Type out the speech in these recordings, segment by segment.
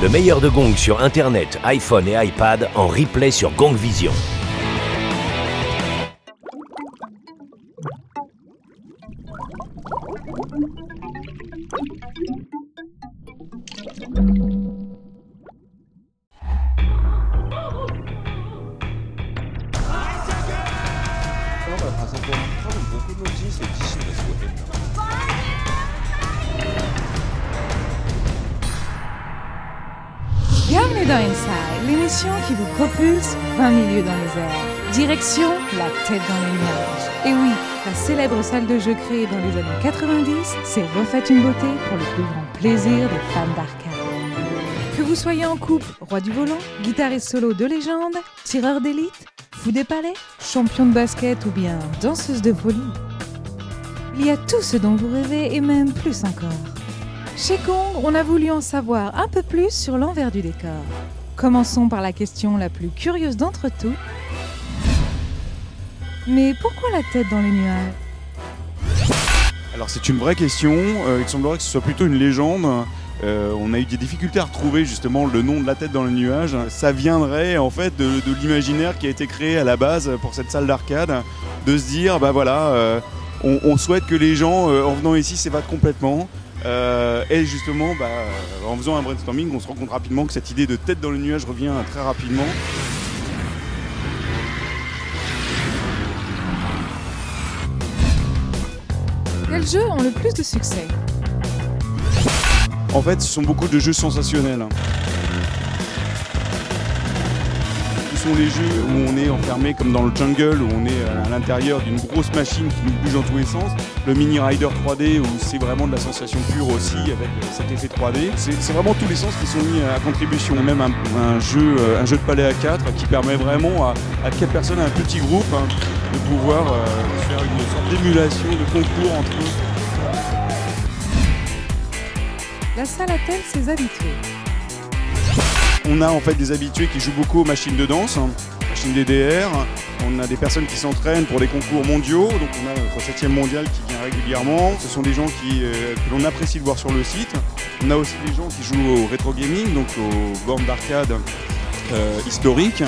Le meilleur de Gong sur Internet, iPhone et iPad en replay sur Gong Vision. Bienvenue dans Inside, l'émission qui vous propulse 20 milieux dans les airs. Direction la tête dans les nuages. Et oui, la célèbre salle de jeu créée dans les années 90 s'est refaite une beauté pour le plus grand plaisir des fans d'arcade. Que vous soyez en couple, roi du volant, guitariste solo de légende, tireur d'élite, fou des palais, champion de basket ou bien danseuse de folie, il y a tout ce dont vous rêvez et même plus encore. Chez Gong, on a voulu en savoir un peu plus sur l'envers du décor. Commençons par la question la plus curieuse d'entre toutes. Mais pourquoi la tête dans les nuages ? Alors c'est une vraie question, il semblerait que ce soit plutôt une légende. On a eu des difficultés à retrouver justement le nom de la tête dans les nuages. Ça viendrait en fait de l'imaginaire qui a été créé à la base pour cette salle d'arcade, de se dire bah voilà, on souhaite que les gens en venant ici s'évadent complètement. Et justement, en faisant un brainstorming, on se rend compte rapidement que cette idée de tête dans les nuages revient très rapidement. Quels jeux ont le plus de succès ? En fait, ce sont beaucoup de jeux sensationnels. Ce sont les jeux où on est enfermé comme dans le jungle, où on est à l'intérieur d'une grosse machine qui nous bouge dans tous les sens. Le Mini Rider 3D où c'est vraiment de la sensation pure aussi avec cet effet 3D. C'est vraiment tous les sens qui sont mis à contribution. Même un jeu de palais à 4 qui permet vraiment à 4 personnes, à un petit groupe, de pouvoir faire une sorte d'émulation, de concours entre eux. La salle a-t-elle ses habitués ? On a en fait des habitués qui jouent beaucoup aux machines de danse, machines DDR. On a des personnes qui s'entraînent pour des concours mondiaux. Donc on a notre 7e mondial qui vient régulièrement. Ce sont des gens que l'on apprécie de voir sur le site. On a aussi des gens qui jouent au rétro gaming, donc aux bornes d'arcade historiques.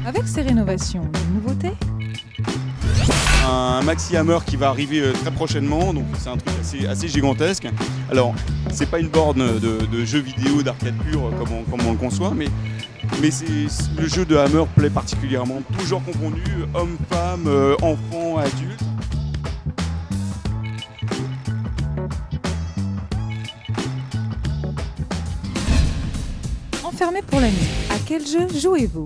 Avec ces rénovations, des nouveautés ? Un Maxi Hammer qui va arriver très prochainement, donc c'est un truc assez gigantesque. Alors, c'est pas une borne de jeux vidéo d'arcade pure comme on le conçoit, mais le jeu de Hammer plaît particulièrement. Tout genre confondu, hommes, femmes, enfants, adultes. Enfermé pour la nuit, à quel jeu jouez-vous ?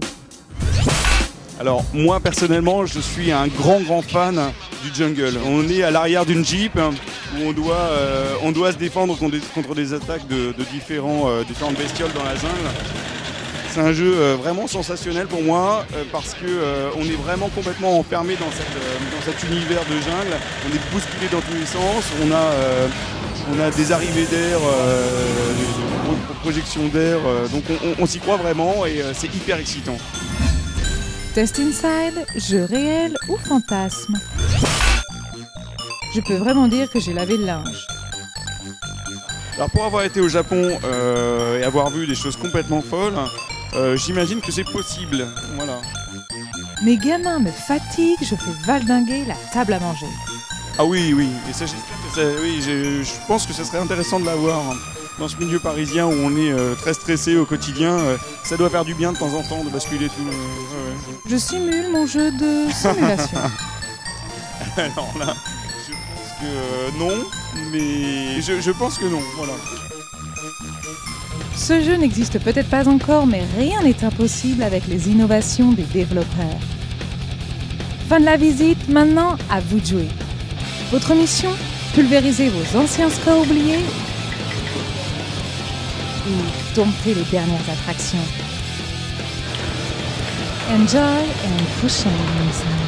Alors moi personnellement je suis un grand fan du jungle. On est à l'arrière d'une Jeep où on doit se défendre contre des attaques de différentes bestioles dans la jungle. C'est un jeu vraiment sensationnel pour moi parce qu'on est vraiment complètement enfermé dans cet univers de jungle. On est bousculé dans tous les sens, on a des arrivées d'air, des projections d'air, donc on s'y croit vraiment et c'est hyper excitant. Test Inside, jeu réel ou fantasme ? Je peux vraiment dire que j'ai lavé le linge. Alors pour avoir été au Japon et avoir vu des choses complètement folles, j'imagine que c'est possible. Voilà. Mes gamins me fatiguent, je fais valdinguer la table à manger. Ah oui, et ça, je pense que ce serait intéressant de l'avoir. Dans ce milieu parisien où on est très stressé au quotidien, ça doit faire du bien de temps en temps de basculer tout. Je simule mon jeu de simulation. Alors là, je pense que non, mais je pense que non, voilà. Ce jeu n'existe peut-être pas encore, mais rien n'est impossible avec les innovations des développeurs. Fin de la visite, maintenant à vous de jouer. Votre mission ? Pulvériser vos anciens scores oubliés ou dompter les dernières attractions. Enjoy and push on inside.